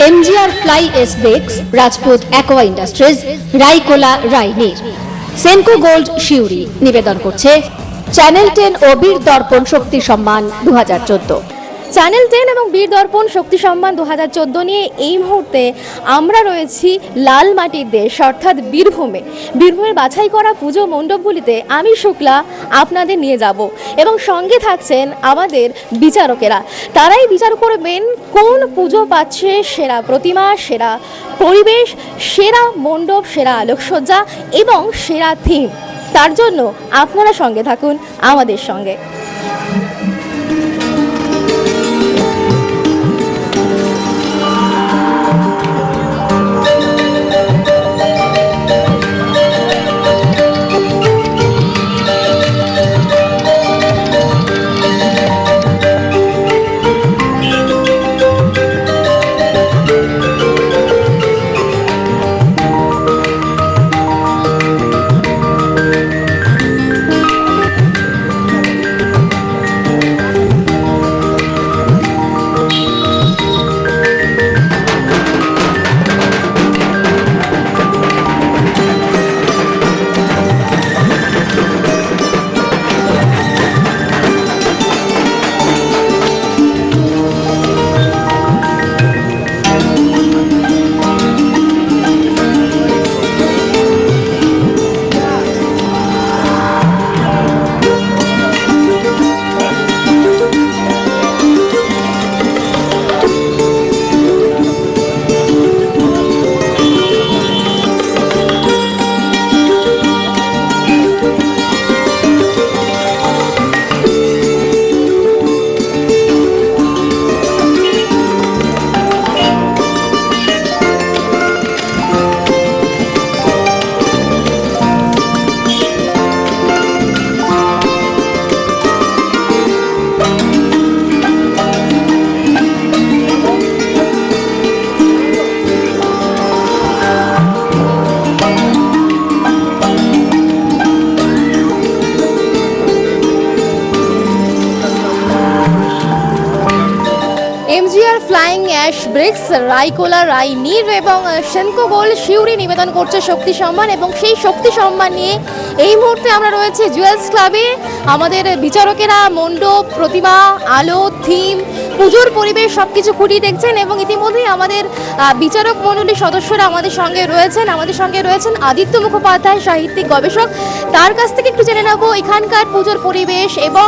MGR fly ash bricks, Rajput aqua industries, রাইকোলা রাইনির, Senco gold Siuri নিবেদন করছে চ্যানেল 10 ও বীর দর্পণ শক্তি সম্মান 2014। চ্যানেল 10 এবং বীর দর্পণ শক্তি সম্মান 2014 নিয়ে এই মুহূর্তে আমরা রয়েছি লাল মাটির দেশ অর্থাৎ বীরভূমে। বীরভূমের বাছাই করা পুজো মণ্ডপগুলিতে আমি শুক্লা আপনাদের নিয়ে যাব এবং সঙ্গে থাকছেন আমাদের বিচারকেরা। তারাই বিচার করবেন কোন পুজো পাচ্ছে সেরা প্রতিমা, সেরা পরিবেশ, সেরা মণ্ডপ, সেরা আলোকসজ্জা এবং সেরা থিম। তার জন্য আপনারা সঙ্গে থাকুন আমাদের সঙ্গে। এমজিআর ফ্লাইং অ্যাশ ব্রেকস, রাইকোলা রাইনির এবং সেনকো গোল্ড শিউরি নিবেদন করছে শক্তি সম্মান এবং সেই শক্তি সম্মান নিয়ে এই মুহূর্তে আমরা রয়েছে জুয়েলস ক্লাবে। আমাদের বিচারকেরা মণ্ডপ, প্রতিমা, আলো, থিম, পুজোর পরিবেশ সবকিছু খুঁটিয়ে দেখছেন এবং ইতিমধ্যেই আমাদের বিচারক মণ্ডলীর সদস্যরা আমাদের সঙ্গে রয়েছেন আদিত্য মুখোপাধ্যায়, সাহিত্যিক গবেষক। তার কাছ থেকে একটু জেনে নেব এখানকার পুজোর পরিবেশ এবং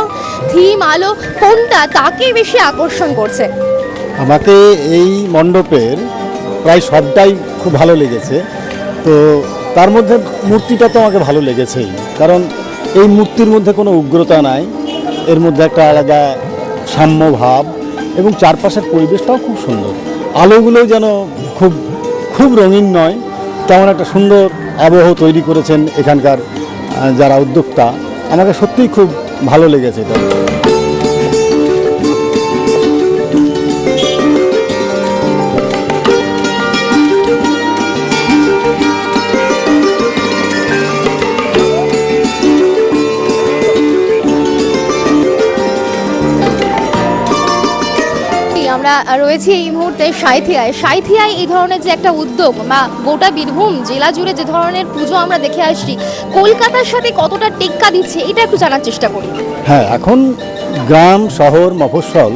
থিম, আলো কোনটা তাকে বেশি আকর্ষণ করছে। আমাকে এই মণ্ডপের প্রায় সবটাই খুব ভালো লেগেছে। তো তার মধ্যে মূর্তিটা তো আমাকে ভালো লেগেছেই, কারণ এই মূর্তির মধ্যে কোনো উগ্রতা নাই, এর মধ্যে একটা আলাদা সাম্য ভাব এবং চারপাশের পরিবেশটাও খুব সুন্দর। আলোগুলোও যেন খুব খুব রঙিন নয়, তেমন একটা সুন্দর আবহ তৈরি করেছেন এখানকার যারা উদ্যোক্তা। আমাকে সত্যিই খুব ভালো লেগেছে এটা। আমরা রয়েছি এই মুহূর্তে সাঁইথিয়ায় এই ধরনের যে একটা উদ্যোগ বা গোটা বীরভূম জেলা জুড়ে যে ধরনের পুজো আমরা দেখে আসছি, কলকাতার সাথে কতটা টেক্কা দিচ্ছে এটা একটু জানার চেষ্টা করি। হ্যাঁ, এখন গ্রাম শহর মফস্বল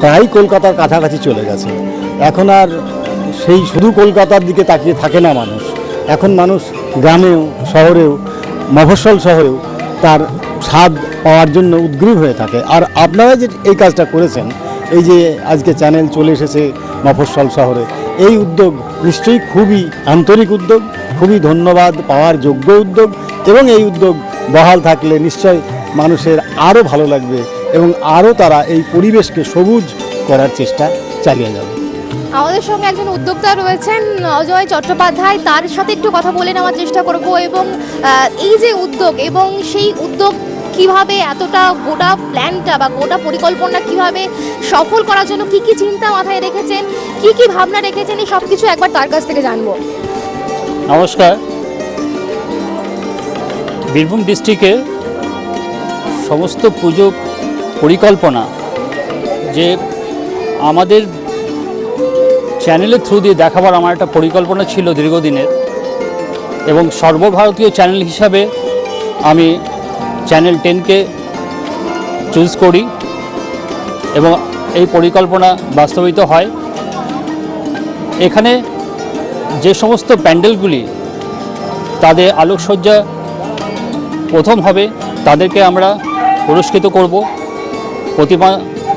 প্রায় কলকাতার কাছাকাছি চলে গেছে। এখন আর সেই শুধু কলকাতার দিকে তাকিয়ে থাকে না মানুষ। এখন মানুষ গ্রামেও শহরেও মফস্বল শহরেও তার স্বাদ পাওয়ার জন্য উদ্গ্রীব হয়ে থাকে। আর আপনারা যে এই কাজটা করেছেন, এই যে আজকে চ্যানেল চলে এসেছে মফস্বল শহরে, এই উদ্যোগ নিশ্চয়ই খুবই আন্তরিক উদ্যোগ, খুবই ধন্যবাদ পাওয়ার যোগ্য উদ্যোগ এবং এই উদ্যোগ বহাল থাকলে নিশ্চয় মানুষের আরও ভালো লাগবে এবং আরও তারা এই পরিবেশকে সবুজ করার চেষ্টা চালিয়ে যাবে। আমাদের সঙ্গে একজন উদ্যোক্তা রয়েছেন অজয় চট্টোপাধ্যায়, তার সাথে একটু কথা বলে নেওয়ার চেষ্টা করব এবং এই যে উদ্যোগ এবং সেই উদ্যোগ কিভাবে এতটা গোটা প্ল্যানটা বা গোটা পরিকল্পনা কিভাবে সফল করার জন্য কি কি চিন্তা মাথায় রেখেছেন, কি কি ভাবনা রেখেছেন, এই সব কিছু একবার তার কাছ থেকে জানবো। নমস্কার। বীরভূম ডিস্ট্রিক্টে সমস্ত পুজো পরিকল্পনা যে আমাদের চ্যানেলের থ্রু দিয়ে দেখাবার আমার একটা পরিকল্পনা ছিল দীর্ঘদিনের, এবং সর্বভারতীয় চ্যানেল হিসাবে আমি চ্যানেল 10কে চুজ করি এবং এই পরিকল্পনা বাস্তবায়িত হয়। এখানে যে সমস্ত প্যান্ডেলগুলি তাদের আলোকসজ্জা প্রথম হবে তাদেরকে আমরা পুরস্কৃত করব, প্রতিমা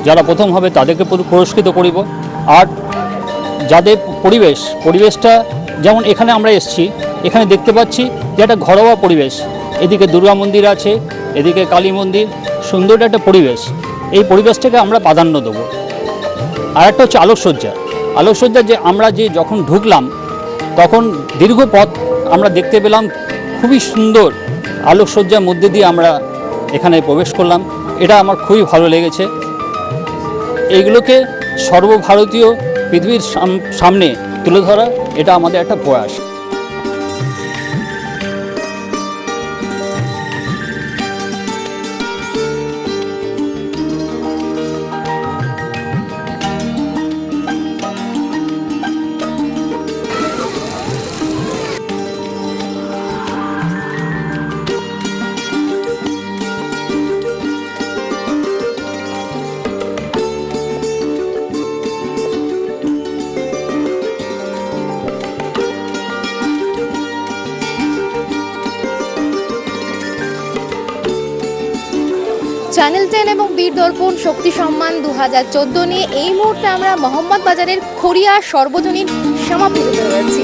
যারা প্রথম হবে তাদেরকে পুরস্কৃত করিব। আর যাদের পরিবেশটা যেমন এখানে আমরা এসেছি, এখানে দেখতে পাচ্ছি যে একটা ঘরোয়া পরিবেশ, এদিকে দুর্গা মন্দির আছে, এদিকে কালী মন্দির, সুন্দর একটা পরিবেশ, এই পরিবেশটাকে আমরা প্রাধান্য দেবো। আর একটা হচ্ছে আলোকসজ্জা যে আমরা যখন ঢুকলাম তখন দীর্ঘ পথ আমরা দেখতে পেলাম, খুবই সুন্দর আলোকসজ্জার মধ্যে দিয়ে আমরা এখানে প্রবেশ করলাম, এটা আমার খুবই ভালো লেগেছে। এইগুলোকে সর্বভারতীয় পৃথিবীর সামনে তুলে ধরা এটা আমাদের একটা প্রয়াস। চ্যানেল 10 এবং বীর দর্পণ শক্তি সম্মান 2014 নিয়ে এই মুহূর্তে আমরা মোহাম্মদ বাজারের খড়িয়া সর্বজনীন শ্যামাপুজোতে রয়েছি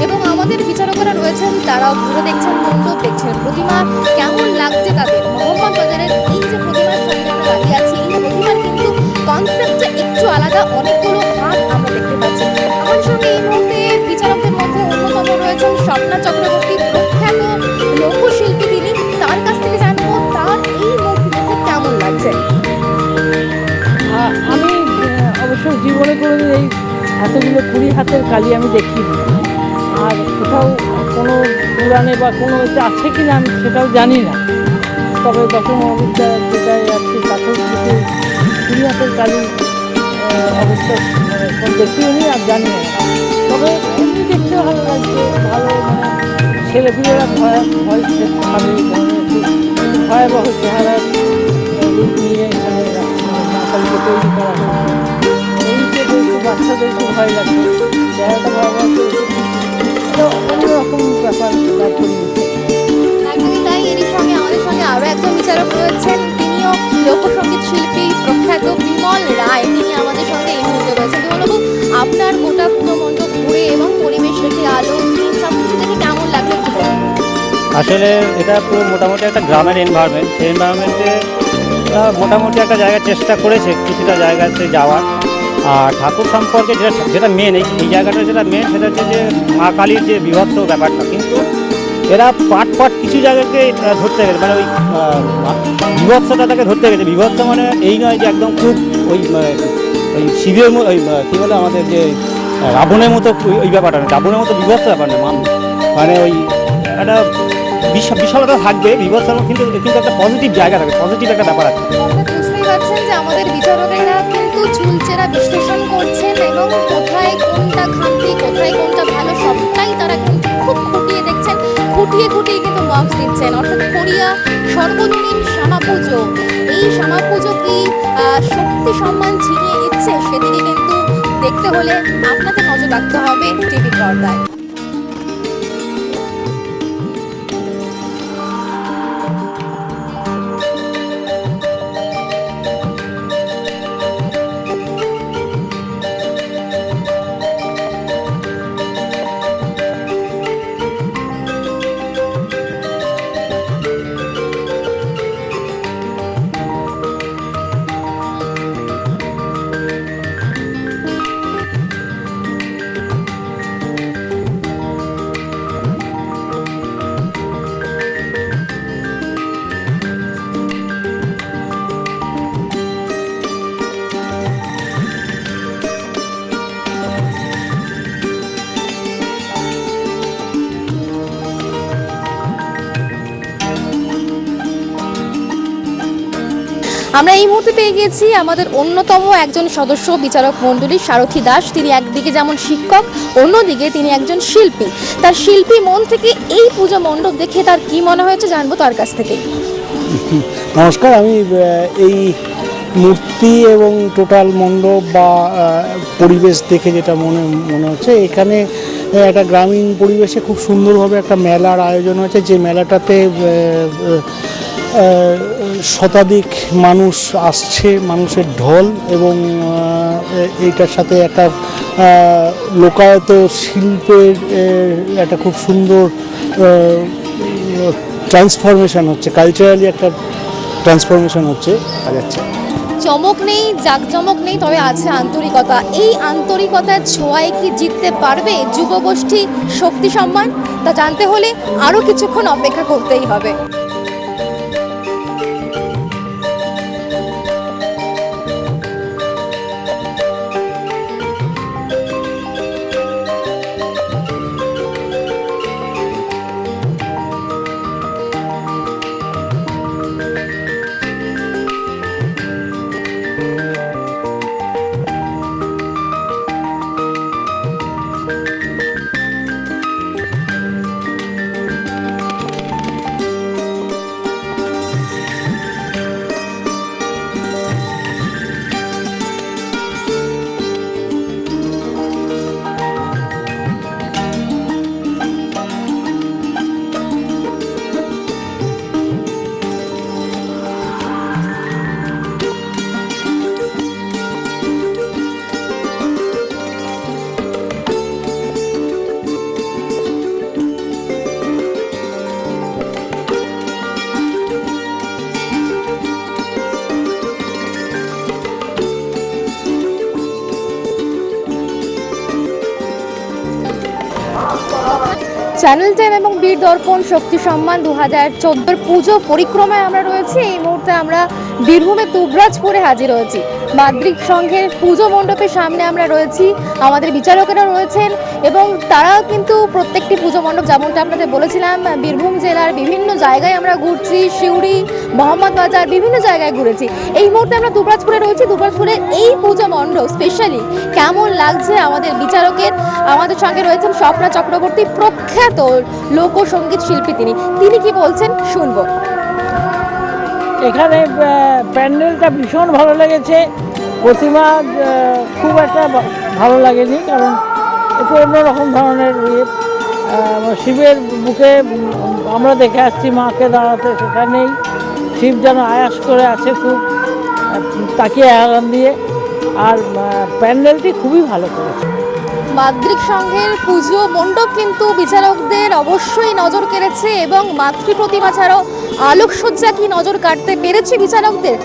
এবং আমাদের বিচারকরা রয়েছেন, তারাও ঘুরে দেখছেন, মণ্ডপ দেখছেন, প্রতিমা কেমন লাগছে তাদের। মোহাম্মদ বাজারের এই যে প্রতিমার সামনে আমরা দাঁড়িয়ে আছি, এই প্রতিমার কিন্তু কনসেপ্টটা একটু আলাদা, অনেকগুলো হাত আমরা দেখতে পাচ্ছি। আমার সঙ্গে এই মুহূর্তে বিচারকদের মধ্যে অন্যতম রয়েছেন স্বপ্না চক্রবর্তী, প্রখ্যাত লোকশিল্পী তিনি। তার কাছ থেকে জানবো তার এই মূর্তি দেখে কেমন লাগছে। আমি অবশ্য জীবনে কোনোদিন এই এতগুলো 20 হাতের কালি আমি দেখিনি, আর কোথাও কোনো পুরাণে বা কোনো এতে আছে কি না আমি সেটাও জানি না। তবে দশম অবিদ্যা যেটাই আছে তাতেও কিছু 20 হাতের কালি অবশ্য দেখিও নি আর জানি না। তবে এমনি দেখতে ভালো লাগছে, ভালো ছেলেপুলেরা ভয় খাবে, ভয়াবহ চেহারার রূপ নিয়ে এখানে কালীকে তৈরি করা হয়েছে। এই যে একটু বাচ্চাদের খুব ভয় লাগবে, চেহারাটা ভয়াবহ, অন্যরকম ব্যাপার পরিবেশে। একদমই তাই। এরই সঙ্গে আমাদের সঙ্গে আরও একজন বিচারক রয়েছেন, তিনিও লোকসঙ্গীত শিল্পী প্রখ্যাত বিমল রায়, তিনি আমাদের সঙ্গে এই মুহূর্তে রয়েছেন। বিমলবাবু, আপনার গোটা পুরো মণ্ডপ ঘুরে এবং পরিবেশ রেখে আলো থিম সব কিছু দেখে কেমন লাগলো একটু বলুন। আসলে এটা পুরো মোটামুটি একটা গ্রামের এনভায়রনমেন্ট, সেই এনভায়রনমেন্টে মোটামুটি একটা জায়গায় চেষ্টা করেছে কিছুটা জায়গাতে যাওয়ার। আর ঠাকুর সম্পর্কে যেটা মেন, এই জায়গাটা যেটা মেন সেটা হচ্ছে যে মা কালীর যে বিভৎস ব্যাপারটা, কিন্তু এরা পাট কিছু জায়গাকে ধরতে গেছে, মানে ওই বিভৎসটা তাকে ধরতে গেছে। বিভৎস মানে এই নয় যে একদম খুব ওই শিবের ওই কী বলে আমাদের যে রাবণের মতো ওই ব্যাপারটা না, রাবণের মতো বিভৎস ব্যাপার না, মানে ওই একটা বিশালতা থাকবে বিভৎসের, কিন্তু একটা পজিটিভ জায়গা থাকবে, পজিটিভ একটা ব্যাপার আছে। বুঝতেই পারছেন যে আমাদের বিচারকেরা কিন্তু চুলচেরা বিশ্লেষণ করছেন এবং কোথায় কোনটা খান্তি, কোথায় কোনটা ভালো, সবটাই তারা কিন্তু খুব খুঁটিয়ে দেখছেন, খুঁটিয়ে কিন্তু মার্কস দিচ্ছেন। অর্থাৎ খড়িয়া সর্বজনীন শ্যামাপুজো, এই শ্যামাপুজো কি শক্তি সম্মান ছিনিয়ে নিচ্ছে, সেদিকে কিন্তু দেখতে হলে আপনাকে নজর রাখতে হবে টিভি পর্দায়। আমরা এই মুহূর্তে পেয়ে গেছি আমাদের অন্যতম একজন সদস্য বিচারক মণ্ডলী সারথী দাস। তিনি একদিকে যেমন শিক্ষক, অন্যদিকে তিনি একজন শিল্পী। তার শিল্পী মন থেকে এই পুজো মণ্ডপ দেখে তার কি মনে হয়েছে জানবো তার কাছ থেকে। নমস্কার, আমি এই মূর্তি এবং টোটাল মণ্ডপ বা পরিবেশ দেখে যেটা মনে হচ্ছে, এখানে একটা গ্রামীণ পরিবেশে খুব সুন্দরভাবে একটা মেলার আয়োজন হয়েছে, যে মেলাটাতে শতাধিক মানুষ আসছে, মানুষের ঢল, এবং এইটার সাথে একটা লোকায়ত শিল্পের একটা খুব সুন্দর ট্রান্সফরমেশন হচ্ছে, কালচারালি একটা ট্রান্সফরমেশন হচ্ছে দেখা যাচ্ছে। চমক নেই, জাঁকজমক নেই, তবে আছে আন্তরিকতা। এই আন্তরিকতার ছোঁয়ায় কি জিততে পারবে যুবগোষ্ঠী শক্তি সম্মান? তা জানতে হলে আরও কিছুক্ষণ অপেক্ষা করতেই হবে। চ্যানেল 10 এবং বীর দর্পণ শক্তি সম্মান 2014 পুজো পরিক্রমায় আমরা রয়েছি। এই মুহূর্তে আমরা বীরভূমের দুবরাজপুরে হাজির হয়েছি। মাদ্রিক সংঘের পুজো মণ্ডপের সামনে আমরা রয়েছি, আমাদের বিচারকেরা রয়েছেন এবং তারাও কিন্তু প্রত্যেকটি পুজো মণ্ডপ, যেমনটা আপনাদের বলেছিলাম, বীরভূম জেলার বিভিন্ন জায়গায় আমরা ঘুরছি, সিউড়ি, মোহাম্মদবাজার, বিভিন্ন জায়গায় ঘুরেছি। এই মুহূর্তে আমরা দুবরাজপুরে রয়েছি। দুবরাজপুরের এই পুজো মণ্ডপ স্পেশালি কেমন লাগছে আমাদের বিচারকের? আমাদের সঙ্গে রয়েছেন স্বপ্না চক্রবর্তী, প্রখ্যাত লোকসঙ্গীত শিল্পী। তিনি কি বলছেন শুনবো। এখানে প্যান্ডেলটা ভীষণ ভালো লেগেছে। প্রতিমা খুব একটা ভালো লাগেনি, কারণ একটু অন্যরকম ধরনের শিবের বুকে আমরা দেখে আসছি মাকে দাঁড়াতে, সেখানেই শিব যেন আয়াস করে আছে, খুব তাকিয়ে আগান দিয়ে। আর প্যান্ডেলটি খুবই ভালো করেছে। মাদ্রিক সংঘের পুজো মণ্ডপ কিন্তু বিচারকদের অবশ্যই নজর কেড়েছে এবং মাতৃ প্রতিমা ছাড়াও আলোকসজ্জা কি নজর কাটতে পেরেছে বিচারকদের?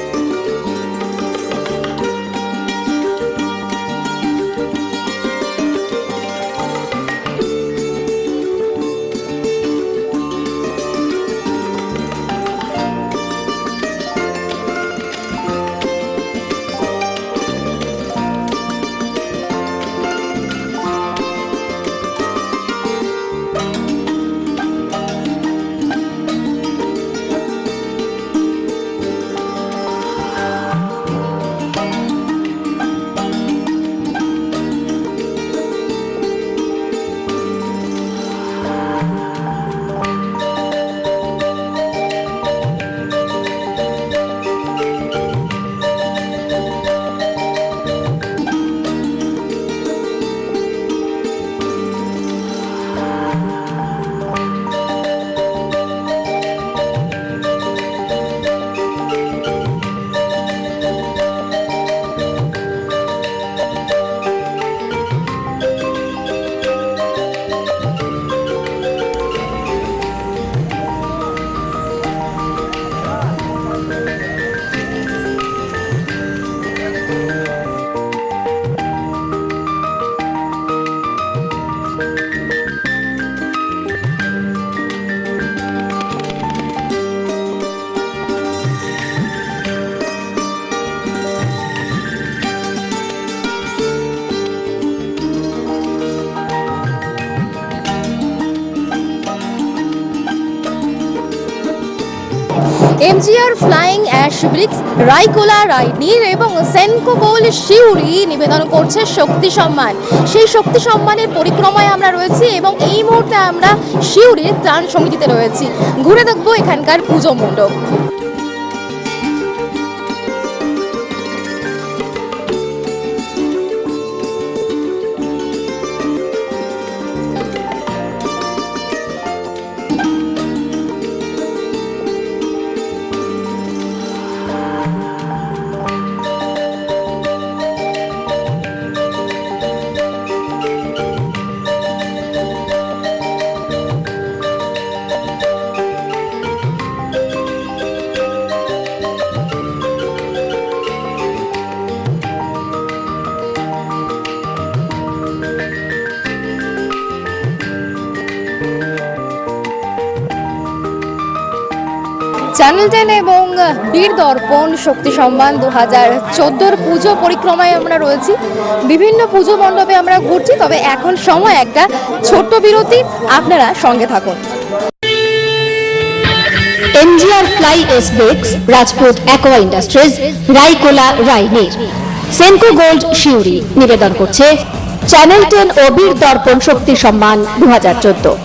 এমজিআর ফ্লাইং অ্যাশ ব্রিক্স, রাইকোলা রাইনির এবং সেনকো গোল্ড শিউরি নিবেদন করছে শক্তি সম্মান। সেই শক্তি সম্মানের পরিক্রমায় আমরা রয়েছি এবং এই মুহূর্তে আমরা শিউরির ত্রাণ সমিতিতে রয়েছি। ঘুরে দেখবো এখানকার পুজো মণ্ডপ। চ্যানেল 10 এবং বীর দর্পণ শক্তি সম্মান 2014 পুজো পরিক্রমায় আমরা রয়েছি। বিভিন্ন পুজো মণ্ডপে আমরা ঘুরছি, তবে এখন সময় একটা ছোট্ট বিরতি, আপনারা সঙ্গে থাকুন। MGR fly ash bricks, Rajput aqua industries, রাইকোলা রাইনির, সেনকো গোল্ড শিউরি নিবেদন করছে চ্যানেল 10 ও বীর দর্পণ শক্তি সম্মান 2014।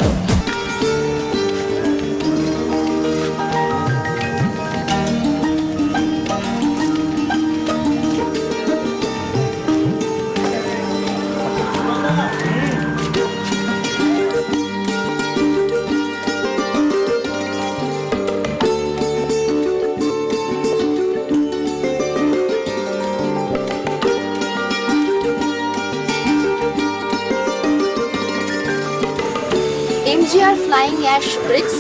এমজিআর ফ্লাইং অ্যাশ ব্রিক্স,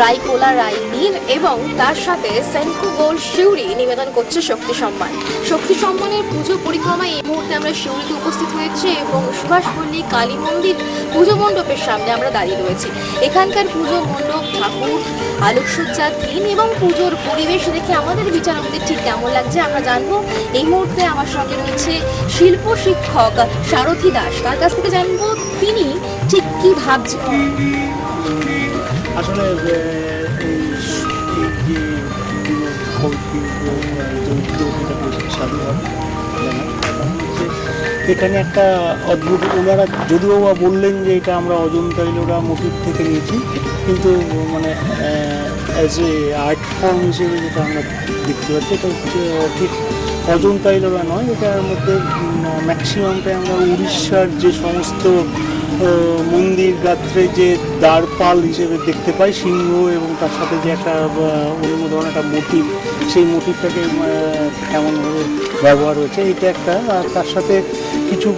রাইকোলা রাইনির এবং তার সাথে সেনকো গোল্ড শিউরি নিবেদন করছে শক্তি সম্মান। শক্তি সম্মানের পুজো পরিক্রমায় এই মুহূর্তে আমরা শিউরিতে উপস্থিত হয়েছি এবং সুভাষপল্লী কালী মন্দির পুজো মণ্ডপের সামনে আমরা দাঁড়িয়ে রয়েছি। এখানকার পুজো মণ্ডপ, ঠাকুর, আলোকসজ্জা, থিম এবং পুজোর পরিবেশ দেখে আমাদের বিচারকদের ঠিক কেমন লাগছে আমরা জানবো। এই মুহূর্তে আমার সঙ্গে রয়েছে শিল্প শিক্ষক সারথী দাস, তার কাছ থেকে জানবো তিনি ঠিক কি ভাবছেন। আসলে এখানে একটা অদ্ভুত, ওনারা যদিও বা বললেন যে এটা আমরা অজন্তা ইলোরা মোটিভ থেকে নিয়েছি, কিন্তু মানে অ্যাজ এ আর্ট ফর্ম হিসেবে যেটা আমরা দেখতে পাচ্ছি এটা ঠিক অজন্তা ইলোরা নয়। এটার মধ্যে ম্যাক্সিমামটাই আমরা উড়িষ্যার যে সমস্ত মন্দির গাত্রে যে দ্বারপাল হিসেবে দেখতে পাই, সিংহ এবং তার সাথে যে একটা অন্য ধরনের একটা মোটিভ, সেই মোটিভটাকে এমনভাবে ব্যবহার হয়েছে এটা একটা। আর তার সাথে কিছু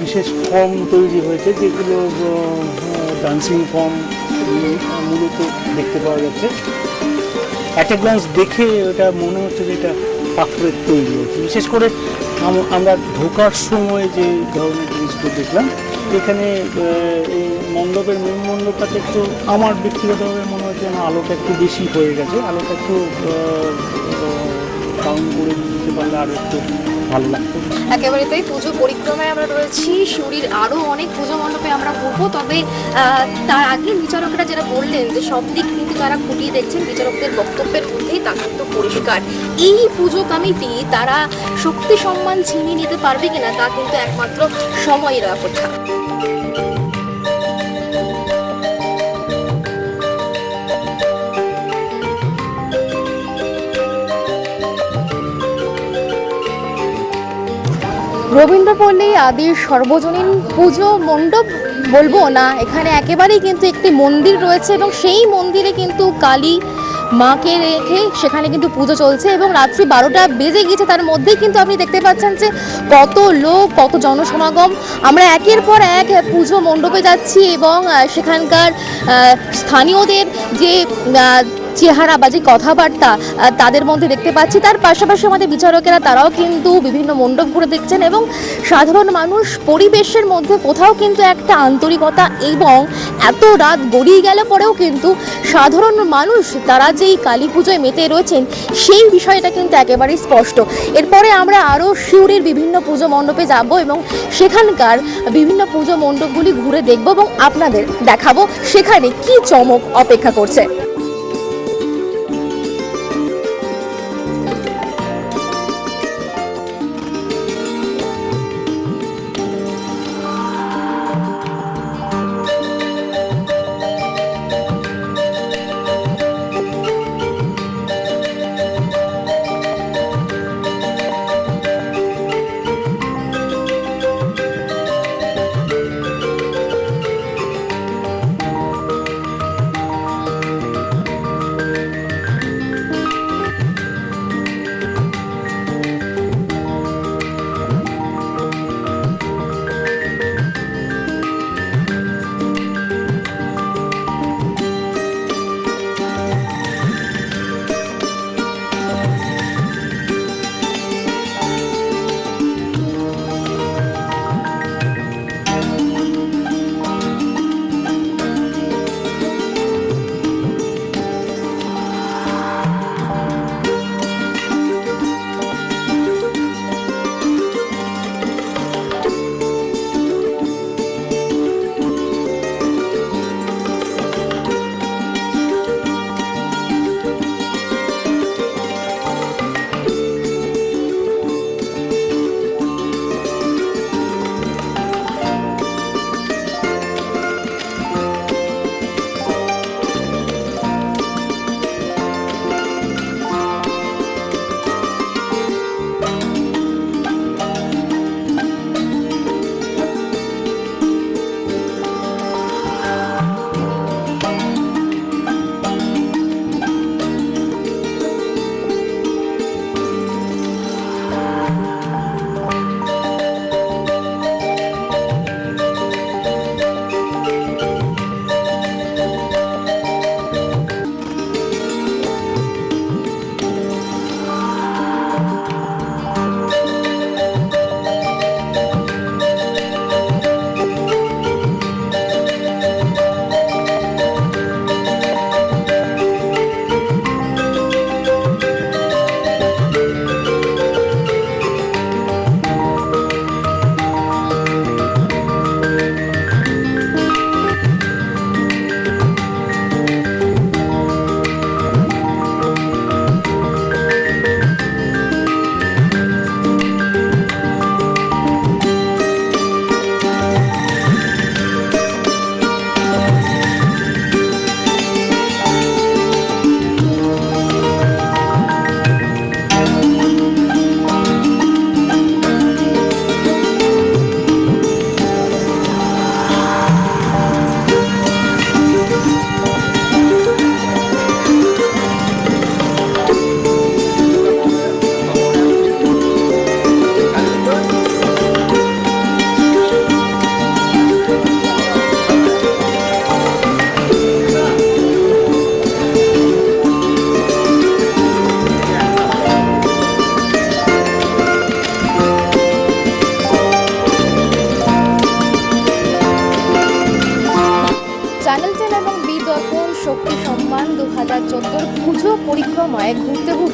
বিশেষ ফর্ম তৈরি হয়েছে যেগুলো ডান্সিং ফর্ম মূলত দেখতে পাওয়া যাচ্ছে। অ্যাট এ গ্লান্স দেখে ওটা মনে হচ্ছে যে এটা পাথরের তৈরি হচ্ছে। বিশেষ করে আমরা ঢোকার সময় যে ধরনের জিনিসগুলো দেখলাম এখানে, এই মণ্ডপের মেন মণ্ডপটাতে একটু আমার ব্যক্তিগতভাবে মনে হচ্ছে যেন আলোটা একটু বেশি হয়ে গেছে, আলোটা একটু ডাউন করে দিতে পারলে আরও একটু ভালো লাগতো। একেবারে তাই, পুজো পরিক্রমায় আমরা রয়েছি, শিউরির আরও অনেক পুজো মণ্ডপে আমরা ঘুরবো। তবে তার আগে বিচারকরা যেটা বললেন যে সব দিক কিন্তু তারা খুঁটিয়ে দেখছেন, বিচারকদের বক্তব্যের মধ্যেই তা কিন্তু পরিষ্কার। এই পুজো কমিটি তারা শক্তি সম্মান ছিনিয়ে নিতে পারবে কিনা তা কিন্তু একমাত্র সময়ের অপেক্ষা। রবীন্দ্রপল্লী আদির সর্বজনীন পুজো মণ্ডপ বলবো না, এখানে একেবারেই কিন্তু একটি মন্দির রয়েছে এবং সেই মন্দিরে কিন্তু কালী মাকে রেখে সেখানে কিন্তু পুজো চলছে এবং রাত্রি 12টা বেজে গিয়েছে। তার মধ্যেই কিন্তু আপনি দেখতে পাচ্ছেন যে কত লোক, কত জনসমাগম। আমরা একের পর এক পুজো মণ্ডপে যাচ্ছি এবং সেখানকার স্থানীয়দের যে চেহারা বা যে কথাবার্তা তাদের মধ্যে দেখতে পাচ্ছি। তার পাশাপাশি আমাদের বিচারকেরা তারাও কিন্তু বিভিন্ন মণ্ডপ ঘুরে দেখছেন এবং সাধারণ মানুষ পরিবেশের মধ্যে কোথাও কিন্তু একটা আন্তরিকতা এবং এত রাত গড়িয়ে গেলে পরেও কিন্তু সাধারণ মানুষ তারা যেই কালী পুজোয় মেতে রয়েছেন সেই বিষয়টা কিন্তু একেবারেই স্পষ্ট। এরপরে আমরা আরও শিউরির বিভিন্ন পুজো মণ্ডপে যাব এবং সেখানকার বিভিন্ন পুজো মণ্ডপগুলি ঘুরে দেখব এবং আপনাদের দেখাবো সেখানে কি চমক অপেক্ষা করছে।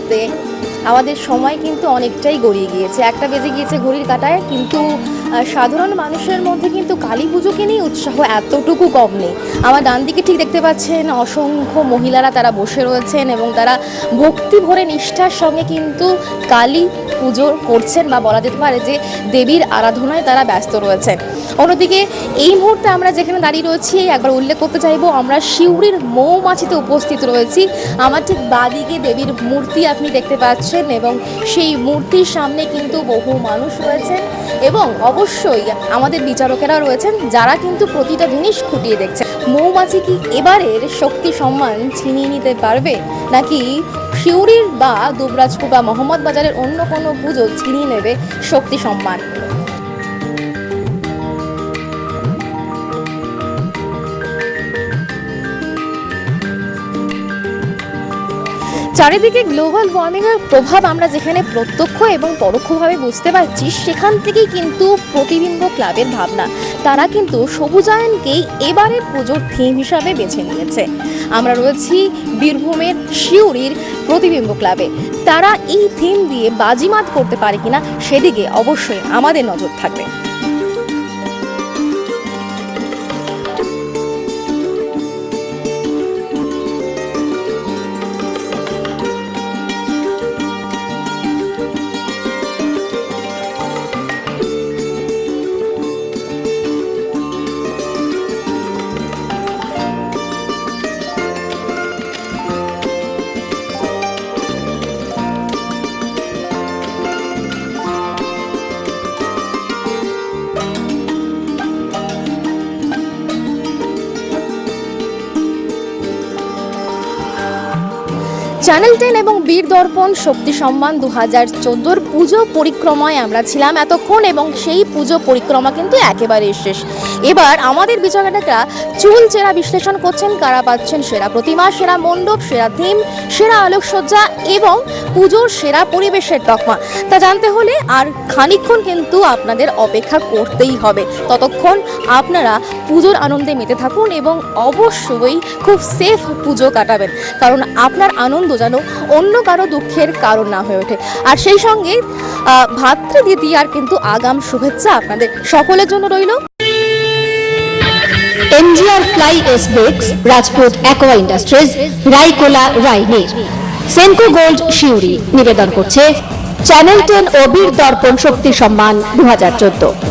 মুহূর্তে আমাদের সময় কিন্তু অনেকটাই গড়িয়ে গিয়েছে, 1টা বেজে গিয়েছে ঘড়ির কাঁটায়, কিন্তু সাধারণ মানুষের মধ্যে কিন্তু কালী পুজোকে নিয়ে উৎসাহ এতটুকু কম নেই। আমার ডান দিকে ঠিক দেখতে পাচ্ছেন অসংখ্য মহিলারা তারা বসে রয়েছেন এবং তারা ভক্তি ভরে নিষ্ঠার সঙ্গে কিন্তু কালী পুজো করছেন, বা বলা যেতে পারে যে দেবীর আরাধনায় তারা ব্যস্ত রয়েছেন। অন্যদিকে এই মুহূর্তে আমরা যেখানে দাঁড়িয়ে রয়েছি একবার উল্লেখ করতে চাইবো, আমরা সিউড়ির মৌমাছিতে উপস্থিত রয়েছি। আমার ঠিক বাঁদিকে দেবীর মূর্তি আপনি দেখতে পাচ্ছেন এবং সেই মূর্তির সামনে কিন্তু বহু মানুষ রয়েছেন এবং অবশ্যই আমাদের বিচারকেরা রয়েছেন যারা কিন্তু প্রতিটা জিনিস খুঁটিয়ে দেখছেন। মৌমাছি কি এবারের শক্তি সম্মান ছিনিয়ে নিতে পারবে, নাকি সিউড়ির বা দুবরাজপুর বা মোহাম্মদ বাজারের অন্য কোনো পুজো ছিনিয়ে নেবে শক্তি সম্মান? চারিদিকে গ্লোবাল ওয়ার্মিংয়ের প্রভাব আমরা যেখানে প্রত্যক্ষ এবং পরোক্ষভাবে বুঝতে পারছি, সেখান থেকেই কিন্তু প্রতিবিম্ব ক্লাবের ভাবনা। তারা কিন্তু সবুজায়নকেই এবারের পুজোর থিম হিসাবে বেছে নিয়েছে। আমরা রয়েছি বীরভূমের সিউড়ির প্রতিবিম্ব ক্লাবে। তারা এই থিম দিয়ে বাজিমাত করতে পারে কিনা সেদিকে অবশ্যই আমাদের নজর থাকবে। চ্যানেল 10 এবং বীর দর্পণ শক্তি সম্মান 2014 পুজো পরিক্রমায় আমরা ছিলাম এতক্ষণ এবং সেই পুজো পরিক্রমা কিন্তু একেবারে শেষ। এবার আমাদের বিচারকেরা চুল চেরা বিশ্লেষণ করছেন কারা পাচ্ছেন সেরা প্রতিমা, সেরা মণ্ডপ, সেরা থিম, সেরা আলোকসজ্জা এবং পুজোর সেরা পরিবেশের তকমা। তা জানতে হলে আর খানিকক্ষণ কিন্তু আপনাদের অপেক্ষা করতেই হবে। ততক্ষণ আপনারা পুজোর আনন্দে মেতে থাকুন এবং অবশ্যই খুব সেফ পুজো কাটাবেন, কারণ আপনার আনন্দ যেন অন্য কারো দুঃখের কারণ না হয়ে ওঠে। আর সেই সঙ্গে ভাতৃদ্বিতীয়ার কিন্তু আগাম শুভেচ্ছা আপনাদের সকলের জন্য রইল। MGR fly ash bricks, Rajput aqua industries, রাইকোলা রাইনির, সেনকো গোল্ড শিউরি নিবেদন করছে চ্যানেল 10 ও বীর দর্পণ শক্তি সম্মান 2014।